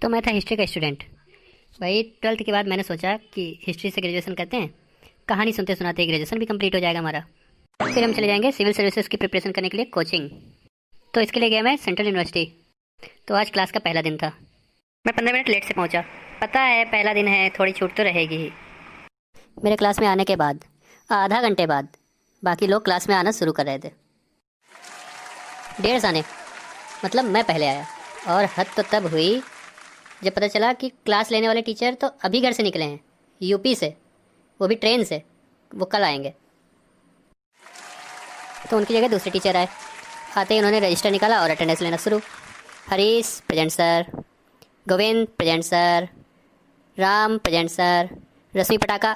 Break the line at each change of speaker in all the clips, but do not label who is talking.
तो मैं था हिस्ट्री का स्टूडेंट। भाई 12th के बाद मैंने सोचा कि हिस्ट्री से ग्रेजुएशन करते हैं, कहानी सुनते सुनाते ग्रेजुएशन भी कंप्लीट हो जाएगा हमारा। फिर हम चले जाएंगे सिविल सर्विसेज की प्रिपरेशन करने के लिए कोचिंग। तो इसके लिए गया मैं सेंट्रल यूनिवर्सिटी। तो आज क्लास का पहला दिन था। मैं 15 मिनट लेट से पहुंचा। पता है पहला दिन है, थोड़ी छूट तो रहेगी ही। मेरे क्लास में आने के बाद आधा घंटे बाद बाकी लोग क्लास में आना शुरू कर रहे थे। 1:30 आने मतलब मैं पहले आया। और हद तो तब हुई जब पता चला कि क्लास लेने वाले टीचर तो अभी घर से निकले हैं, यूपी से, वो भी ट्रेन से। वो कल आएंगे। तो उनकी जगह दूसरे टीचर आए। आते ही उन्होंने रजिस्टर निकाला और अटेंडेंस लेना शुरू। Harish present sir, Govind present sir, Ram present sir, Rashmi पटाखा।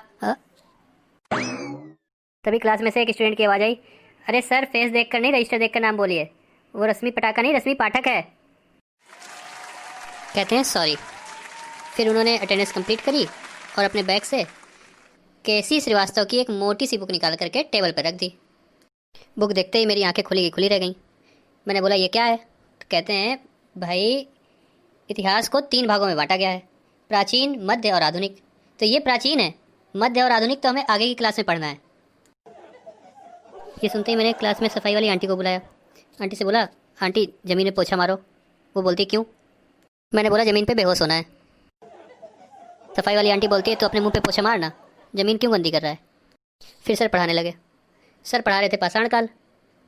तभी क्लास में से एक स्टूडेंट की आवाज़ आई, अरे सर फेस देखकर नहीं रजिस्टर देखकर नाम बोलिए, वो रश्मि पटाखा नहीं रश्मि पाठक है। कहते हैं सॉरी। फिर उन्होंने अटेंडेंस कंप्लीट करी और अपने बैग से केसी श्रीवास्तव की एक मोटी सी बुक निकाल करके टेबल पर रख दी। बुक देखते ही मेरी आंखें खुली की खुली रह गईं। मैंने बोला ये क्या है? तो कहते हैं भाई इतिहास को 3 भागों में बांटा गया है, प्राचीन, मध्य और आधुनिक। तो ये प्राचीन है, मध्य और आधुनिक तो हमें आगे की क्लास में पढ़ना है। ये सुनते ही मैंने क्लास में सफाई वाली आंटी को बुलाया। आंटी से बोला, आंटी ज़मीन में पोछा मारो। वो बोलती क्यों? मैंने बोला ज़मीन पे बेहोश होना है। सफाई वाली आंटी बोलती है तो अपने मुंह पे पोछा मारना, ज़मीन क्यों गंदी कर रहा है? फिर सर पढ़ाने लगे। सर पढ़ा रहे थे पाषाण काल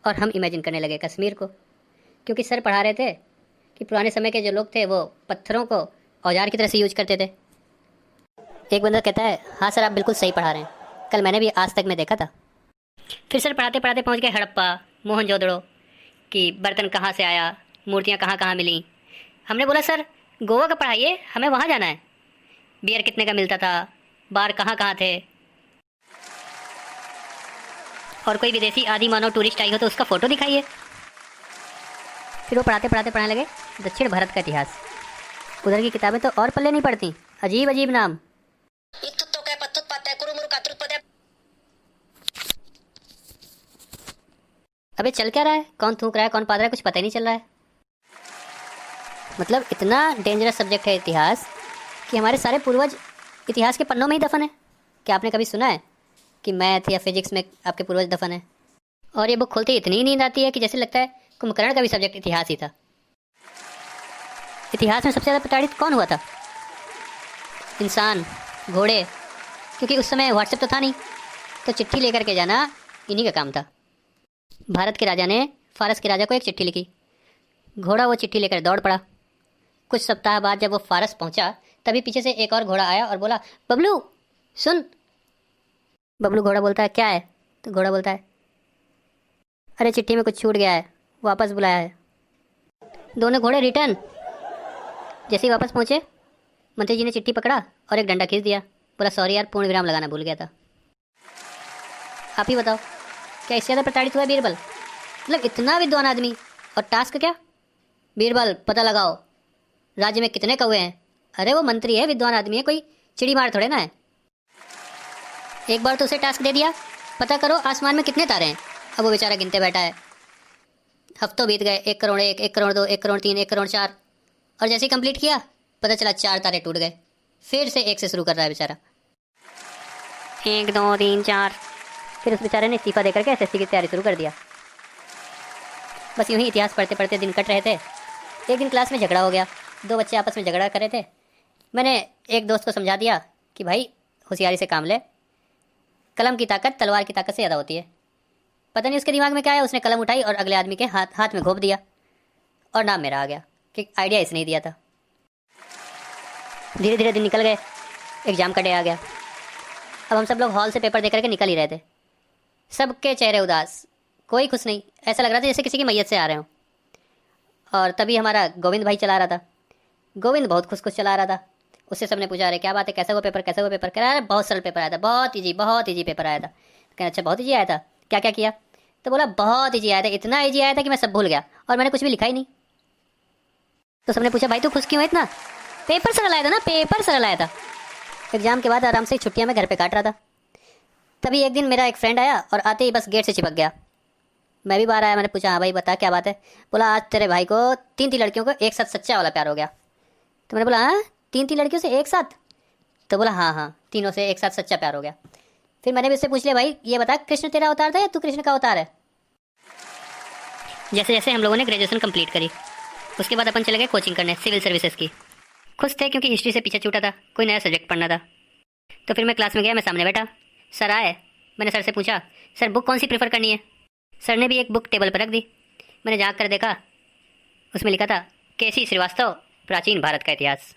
और हम इमेजिन करने लगे कश्मीर को, क्योंकि सर पढ़ा रहे थे कि पुराने समय के जो लोग थे वो पत्थरों को औजार की तरह से यूज करते थे। एक बंदा कहता है, हाँ सर आप बिल्कुल सही पढ़ा रहे हैं, कल मैंने भी आज तक में देखा था। फिर सर पढ़ाते पढ़ाते पहुँच गए हड़प्पा, मोहनजोदड़ो कि बर्तन कहाँ से आया, मूर्तियाँ कहाँ कहाँ मिली। हमने बोला सर गोवा का पढ़ाइए, हमें वहाँ जाना है। बियर कितने का मिलता था, बार कहाँ कहाँ थे, और कोई विदेशी आदि मानव टूरिस्ट आई हो तो उसका फ़ोटो दिखाइए। फिर वो पढ़ाते पढ़ाते पढ़ाने लगे दक्षिण भारत का इतिहास। उधर की किताबें तो और पल्ले नहीं पड़ती, अजीब अजीब नाम। अबे चल क्या रहा है, कौन थूक रहा है कौन पाद रहा है, कुछ पता ही नहीं चल रहा है। मतलब इतना डेंजरस सब्जेक्ट है इतिहास कि हमारे सारे पूर्वज इतिहास के पन्नों में ही दफन है। क्या आपने कभी सुना है कि मैथ या फिजिक्स में आपके पूर्वज दफन है? और ये बुक खोलते ही इतनी नींद आती है कि जैसे लगता है कुंभकर्ण का भी सब्जेक्ट इतिहास ही था। इतिहास में सबसे ज़्यादा प्रताड़ित कौन हुआ था? इंसान, घोड़े, क्योंकि उस समय व्हाट्सएप तो था नहीं, तो चिट्ठी लेकर के जाना इन्हीं का काम था। भारत के राजा ने फारस के राजा को एक चिट्ठी लिखी। घोड़ा वो चिट्ठी लेकर दौड़ पड़ा। कुछ सप्ताह बाद जब वो फारस पहुंचा तभी पीछे से एक और घोड़ा आया और बोला, बबलू सुन। बबलू घोड़ा बोलता है क्या है? तो घोड़ा बोलता है, अरे चिट्ठी में कुछ छूट गया है, वापस बुलाया है। दोनों घोड़े रिटर्न। जैसे ही वापस पहुंचे मंत्री जी ने चिट्ठी पकड़ा और एक डंडा खींच दिया। बोला सॉरी यार, पूर्ण विराम लगाना भूल गया था। आप ही बताओ क्या इससे ज़्यादा प्रताड़ित हुआ बीरबल? मतलब इतना विद्वान आदमी और टास्क क्या? बीरबल पता लगाओ राज्य में कितने कौवे हैं। अरे वो मंत्री है, विद्वान आदमी है, कोई चिड़ी मार थोड़े ना है। एक बार तो उसे टास्क दे दिया, पता करो आसमान में कितने तारे हैं। अब वो बेचारा गिनते बैठा है। हफ्तों बीत गए, 1 करोड़ 1, 1 करोड़ 2, 1 करोड़ 3, 1 करोड़ 4, और जैसे ही कंप्लीट किया पता चला 4 तारे टूट गए। फिर से 1 से शुरू कर रहा है बेचारा। 1 2 3 4। फिर उस बेचारे ने इस्तीफा देकर के एसएससी की तैयारी शुरू कर दिया। बस यूं ही इतिहास पढ़ते पढ़ते दिन कट रहे थे। एक दिन क्लास में झगड़ा हो गया। 2 बच्चे आपस में झगड़ा कर रहे थे। मैंने एक दोस्त को समझा दिया कि भाई होशियारी से काम ले, कलम की ताकत तलवार की ताकत से ज़्यादा होती है। पता नहीं उसके दिमाग में क्या है, उसने कलम उठाई और अगले आदमी के हाथ में घोंप दिया और नाम मेरा आ गया कि आइडिया इसने ही दिया था। धीरे धीरे दिन निकल गए, एग्ज़ाम का डे आ गया। अब हम सब लोग हॉल से पेपर दे करके निकल ही रहे थे। सबके चेहरे उदास, कोई खुश नहीं। ऐसा लग रहा था जैसे किसी की मैयत से आ रहे हो। और तभी हमारा गोविंद भाई चला रहा था। गोविंद बहुत खुश खुश चला रहा था। उससे सबने पूछा, अरे क्या बात है, कैसा हुआ पेपर, कैसा हुआ पेपर? कह रहा है बहुत सरल पेपर आया था, बहुत ईजी पेपर आया था। कह अच्छा बहुत ईजी आया था, क्या क्या किया? तो बोला बहुत ईजी आया था, इतना ईजी आया था कि मैं सब भूल गया और मैंने कुछ भी लिखा ही नहीं। तो सबने पूछा भाई तू खुश क्यों है इतना? पेपर सरल आया था ना, पेपर सरल आया था। एग्जाम के बाद आराम से छुट्टियाँ में घर पर काट रहा था। तभी एक दिन मेरा एक फ्रेंड आया और आते ही बस गेट से चिपक गया। मैं भी बाहर आया। मैंने पूछा हाँ भाई बता क्या बात है? बोला आज तेरे भाई को 3 लड़कियों को एक साथ सच्चा वाला प्यार हो गया। तो मैंने बोला हाँ 3 लड़कियों से एक साथ? तो बोला हाँ हाँ, तीनों से एक साथ सच्चा प्यार हो गया। फिर मैंने भी उससे पूछ लिया, भाई ये बता कृष्ण तेरा अवतार था या तू कृष्ण का अवतार है? जैसे जैसे हम लोगों ने ग्रेजुएशन कंप्लीट करी, उसके बाद अपन चले गए कोचिंग करने सिविल सर्विसेज की। खुश थे क्योंकि हिस्ट्री से पीछे छूटा था, कोई नया सब्जेक्ट पढ़ना था। तो फिर मैं क्लास में गया, मैं सामने बैठा, सर आए, मैंने सर से पूछा सर बुक कौन सी प्रेफर करनी है? सर ने भी एक बुक टेबल पर रख दी। मैंने झाँक कर देखा, उसमें लिखा था केसी श्रीवास्तव, प्राचीन भारत का इतिहास।